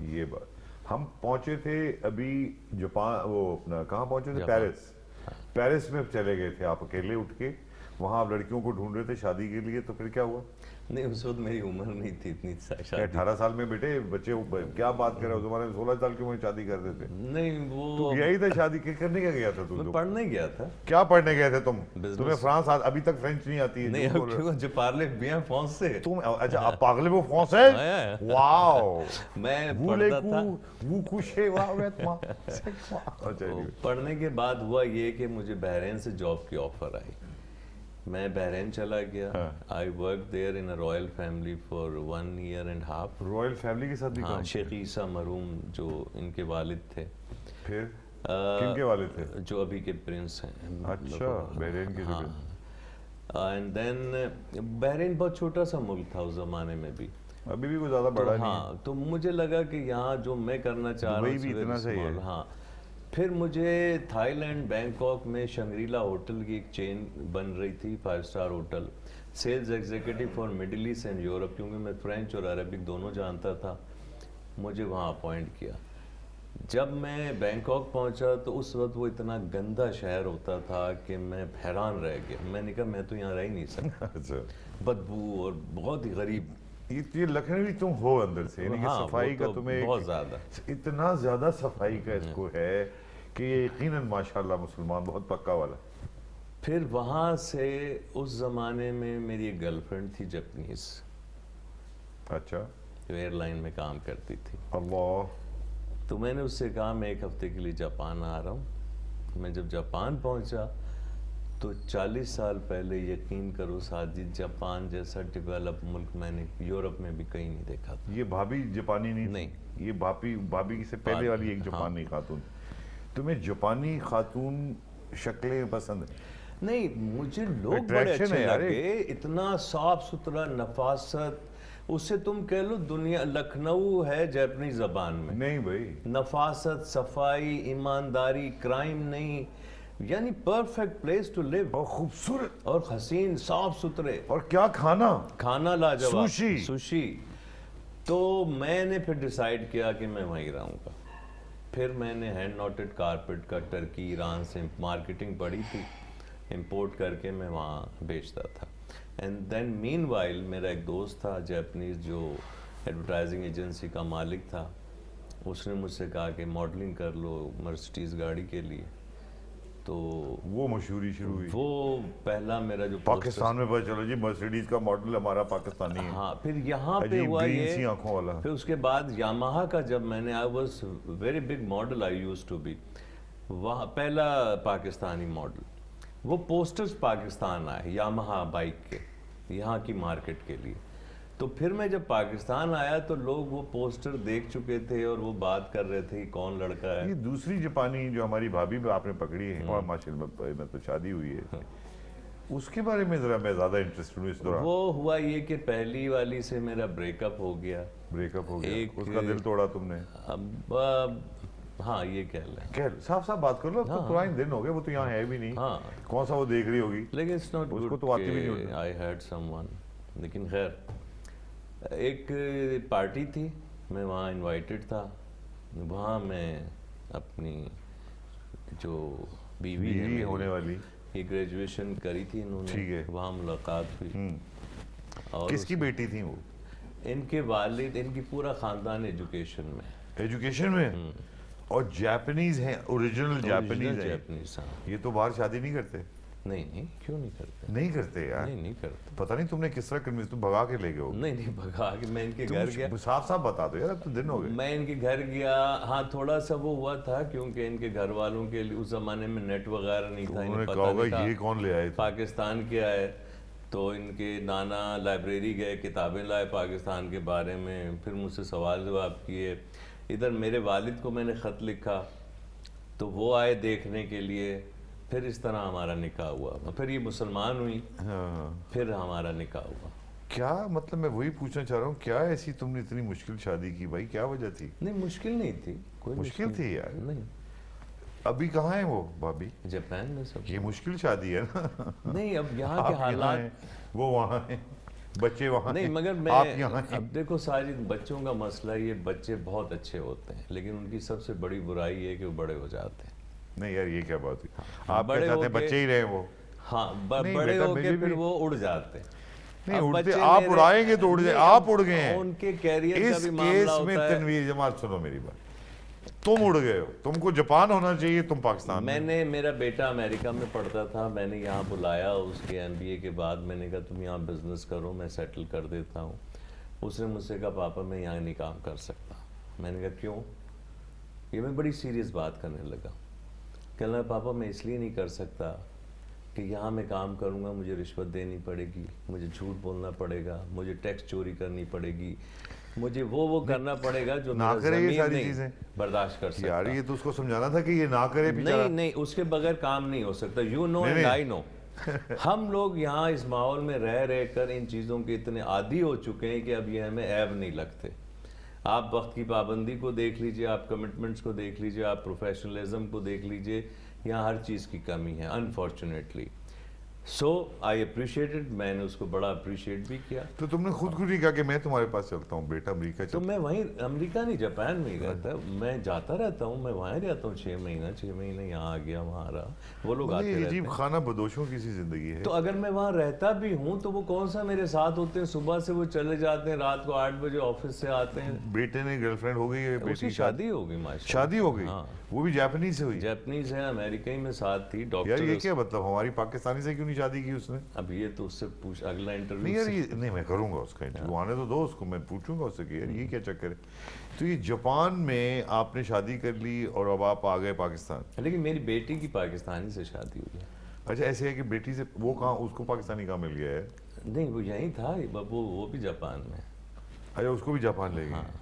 یہ بات ہم پہنچے تھے ابھی جاپان، وہ اپنا کہاں پہنچے تھے، پیرس میں چلے گئے تھے آپ اکیلے اٹھ کے، وہاں آپ لڑکیوں کو ڈھونڈ رہے تھے شادی کے لیے، تو پھر کیا ہوا؟ نہیں اس وقت میری عمر نہیں تھی اتنی شادی، 18 سال میں بیٹے بچے کیا بات کر رہے ہو، اس زمانے میں 16 سال کی عمر میں شادی کر دیتے. نہیں تو وہ یہی تھا شادی کرنے کیا گیا تھا میں تم؟ پڑھنے گیا تھا. کیا پڑھنے گئے تھے تم؟ Business. تمہیں فرانس ابھی تک فرینچ نہیں آتی ہے؟ نہیں اب کیوں، جو پارلے bien français. تم اچھا آپ پاگلے وہ فرانسے، واو میں وہ پڑھتا تھا. وہ کوشے واو پڑھنے کے بعد ہوا یہ کہ مجھے بحرین سے جاب کی آفر آئی، میں بحرین چلا گیا. I work there in a Royal family for 1 year and half. Royal family کے ساتھ بھی ہاں کام؟ شیخ عیسیٰ مرحوم جو ان کے والد تھے. پھر کن کے والد تھے؟ جو ابھی کے پرنس ہیں. اچھا بحرین کے. ہاں اینڈ دین بحرین بہت چھوٹا سا ملک تھا اس زمانے میں بھی، ابھی بھی کوئی زیادہ بڑا نہیں. ہاں تو مجھے لگا کہ یہاں جو میں کرنا چاہ رہا ہوں بھی اتنا صحیح ہے. ہاں پھر مجھے تھائی لینڈ بینکاک میں شنگریلا ہوٹل کی ایک چین بن رہی تھی، 5 star hotel, sales executive for Middle East and Europe, کیونکہ میں فرینچ اور عربک دونوں جانتا تھا، مجھے وہاں اپوائنٹ کیا. جب میں بینکاک پہنچا تو اس وقت وہ اتنا گندا شہر ہوتا تھا کہ میں حیران رہ گیا. میں نے کہا میں تو یہاں رہ ہی نہیں سکتا، بدبو اور بہت ہی غریب. یہ لکھنوی تم ہو اندر سے، یعنی کہ صفائی کا تمہیں بہت زیادہ، اتنا زیادہ صفائی کا اس کو ہے کہ یہ یقیناً ماشاءاللہ مسلمان بہت پکا والا. پھر وہاں سے اس زمانے میں میری ایک گرل فرینڈ تھی جاپنیز. اچھا. جو ایئر لائن میں کام کرتی تھی. اللہ. تو میں نے اس سے کہا میں 1 ہفتے کے لیے جاپان آ رہا ہوں. میں جب جاپان پہنچا تو 40 سال پہلے یقین کرو ساجد جاپان جیسا ڈیولپ ملک میں نے یورپ میں بھی کہیں نہیں دیکھا تھا. یہ بھابھی جاپانی نہیں، یہ بھابھی سے پہلے والی ایک جاپانی خاتون. تمہیں جاپانی خاتون شکلیں پسند ہیں؟ نہیں مجھے لوگ بڑے اچھے لگے، اتنا صاف ستھرا، نفاست. اس سے تم کہہ لو دنیا لکھنؤ ہے جاپنیز زبان میں. نہیں بھائی، نفاست، صفائی، ایمانداری، کرائم نہیں، یعنی پرفیکٹ پلیس ٹو لیو. اور خوبصورت اور حسین، صاف ستھرے. اور کیا کھانا لاجواب، سوشی. تو میں نے پھر ڈیسائیڈ کیا کہ میں وہیں رہوں گا. پھر میں نے ہینڈ نوٹڈ کارپیٹ کا ٹرکی، ایران سے مارکیٹنگ پڑھی تھی، امپورٹ کر کے میں وہاں بیچتا تھا. اینڈ دین مین وائل میرا ایک دوست تھا جاپنیز جو ایڈورٹائزنگ ایجنسی کا مالک تھا، اس نے مجھ سے کہا کہ ماڈلنگ کر لو مرسڈیز گاڑی کے لیے. تو وہ مشہوری شروع ہوئی. وہ پہلا میرا جو پاکستان میں پتہ چلو جی مرسیڈیز کا ماڈل ہمارا پاکستانی ہے. ہاں پھر یہاں پہ ہوا یہ، آنکھوں والا. پھر اس کے بعد یاماہا کا جب میں نے، I was very big model, I use to be وہاں پہلا پاکستانی ماڈل. وہ پوسٹرز پاکستان آئے یاماہا بائک کے یہاں کی مارکیٹ کے لیے. تو پھر میں جب پاکستان آیا تو لوگ وہ پوسٹر دیکھ چکے تھے اور وہ بات کر رہے تھے کہ کون لڑکا ہے. یہ دوسری جاپانی جو ہماری بھابھی آپ نے پکڑی ہے، اور ماشاءاللہ میں تو شادی ہوئی ہے، اس کے بارے میں ذرا میں زیادہ انٹرسٹ ہوں اس دوران. وہ ہوا یہ کہ پہلی والی سے میرا بریک اپ ہو گیا. اس کا دل توڑا تم نے؟ اب ہاں یہ کہہ لیں، صاف بات کر لو. اب تو پرانے دن ہو گئے، وہ تو یہاں ہے بھی نہیں. کون سا وہ دیکھ رہی ہوگی، لیکن اٹس ناٹ اس کو تو آتی بھی نہیں ہوتی. I had some one. لیکن خیر ایک پارٹی تھی، میں وہاں انوائٹڈ تھا. وہاں میں اپنی جو بیوی ہونے والی، یہ گریجویشن کری تھی انہوں نے، وہاں ملاقات ہوئی. اور کس کی بیٹی تھی وہ؟ ان کے والد، ان کی پورا خاندان ایجوکیشن میں. اور جاپنیز ہیں، اوریجنل جاپنیز ہیں. یہ تو باہر شادی نہیں کرتے؟ نہیں کیوں نہیں کرتے؟ نہیں کرتے یار؟ نہیں کرتے. پتہ نہیں تم نے کس طرح کنوینس، تم بھگا کے لے گئے ہو؟ نہیں بھگا کے، میں ان کے گھر گیا. صاف بتا دو یار، اب تو دن ہو گئے. میں ان کے گھر گیا. ہاں تھوڑا سا وہ ہوا تھا کیونکہ ان کے گھر والوں کے لیے اس زمانے میں نیٹ وغیرہ نہیں تھا. انہوں نے کہا ہوگا یہ کون لے آئے پاکستان کے آئے. تو ان کے نانا لائبریری گئے، کتابیں لائے پاکستان کے بارے میں. پھر مجھ سے سوال جواب کیے. ادھر میرے والد کو میں نے خط لکھا تو وہ آئے دیکھنے کے لیے. پھر اس طرح ہمارا نکاح ہوا. پھر یہ مسلمان ہوئی، پھر ہمارا نکاح ہوا. کیا مطلب، میں وہی پوچھنا چاہ رہا ہوں، کیا ایسی تم نے اتنی مشکل شادی کی بھائی؟ کیا وجہ تھی؟ نہیں مشکل نہیں تھی، کوئی مشکل تھی یار. نہیں. ابھی کہاں ہیں وہ بھابھی؟ جاپان میں. سب یہ مشکل شادی ہے نا. نہیں اب یہاں کے حالات، وہ وہاں ہیں. بچے وہاں نہیں ہیں، مگر میں آپ یہاں ہیں۔ اب دیکھو ساجد، بچوں کا مسئلہ یہ، بچے بہت اچھے ہوتے ہیں لیکن ان کی سب سے بڑی برائی یہ ہے کہ وہ بڑے ہو جاتے ہیں۔ نہیں یار یہ کیا بات ہوئی، آپ کیا بڑے چاہتے ہو ہیں کے بچے ہی رہے وہ؟ ہاں نہیں بڑے بیٹا ہو کے مجھے پھر بھی وہ اڑ جاتے ہیں۔ نہیں اب اڑتے، بچے آپ میرے- اڑائیں گے تو اڑ جائیں، نہیں، آپ اب اڑ گئے ہیں ان کے کیریئر کا اس بھی معاملہ کیس میں۔ ہوتا ہے۔ تنویر جمال سنو میری بات، تم اڑ گئے ہو، تم کو جاپان ہونا چاہیے، تم پاکستان میں۔ میرا بیٹا امریکہ میں پڑھتا تھا، میں نے یہاں بلایا اس کے MBA کے بعد، میں نے کہا تم یہاں بزنس کرو، میں سیٹل کر دیتا ہوں۔ اس نے مجھ سے کہا پاپا میں یہاں نہیں کام کر سکتا۔ میں نے کہا کیوں؟ یہ میں بڑی سیریس بات کرنے لگا۔ کہنے لگا پاپا میں اس لیے نہیں کر سکتا کہ یہاں میں کام کروں گا مجھے رشوت دینی پڑے گی، مجھے جھوٹ بولنا پڑے گا، مجھے ٹیکس چوری کرنی پڑے گی، مجھے وہ کرنا پڑے گا جو نہ میرا کرے یہ ضمیر ساری نہیں چیزیں برداشت کر سکتا۔ یار، یہ تو اس کو سمجھانا تھا کہ یہ نہ کرے بیچارہ۔ نہیں اس کے بغیر کام نہیں ہو سکتا۔ یو نو اینڈ آئی نو۔ ہم لوگ یہاں اس ماحول میں رہ کر ان چیزوں کے اتنے عادی ہو چکے ہیں کہ اب یہ ہمیں عیب نہیں لگتے۔ آپ وقت کی پابندی کو دیکھ لیجئے، آپ کمٹمنٹس کو دیکھ لیجئے، آپ پروفیشنلزم کو دیکھ لیجئے، یہاں ہر چیز کی کمی ہے انفارچونیٹلی۔ سو آئی اپریشیٹڈ، میں نے اس کو بڑا اپریشیٹ بھی کیا۔ تو تم نے خود نہیں کہا کہ میں تمہارے پاس چلتا ہوں بیٹا امریکہ تو چلتا میں وہیں امریکہ نہیں جاپان میں ہی رہتا، میں جاتا رہتا ہوں، میں وہاں ہی رہتا ہوں 6 مہینہ یہاں آ گیا وہاں رہا، وہ لوگ آتے یہ رہتے عجیب ہیں۔ خانہ بدوشوں کی سی زندگی ہے۔ تو اگر میں وہاں رہتا بھی ہوں تو وہ کون سا میرے ساتھ ہوتے ہیں، صبح سے وہ چلے جاتے ہیں، رات کو 8 بجے آفس سے آتے ہیں۔ بیٹے نے گرل فرینڈ ہو گئی ہے، اس بیٹی کی شادی ہو گئی ماشاءاللہ، شادی ہو گئی، ہاں وہ بھی جاپنیز سے ہوئی؟ جاپنیز ہے، امریکہ میں ساتھ تھی یار ڈاکٹر۔ یہ کیا مطلب، ہماری پاکستانی سے کیوں نہیں شادی کی اس نے؟ اب یہ تو اس سے پوچھ، اگلا نہیں انٹرویو یار یہ نہیں، میں کروں گا اس کا انٹرویو، آنے تو دو اس کو، میں پوچھوں گا اس سے کہ یار یہ کیا چکر ہے۔ تو یہ جاپان میں آپ نے شادی کر لی اور اب آپ آ گئے پاکستان؟ لیکن میری بیٹی کی پاکستانی سے شادی ہوئی ہے۔ اچھا ایسے ہے کہ بیٹی سے وہ کہاں، اس کو پاکستانی کہاں مل گیا ہے؟ نہیں وہ یہیں تھا، وہ بھی جاپان میں۔ اچھا اس کو بھی جاپان لے گئے؟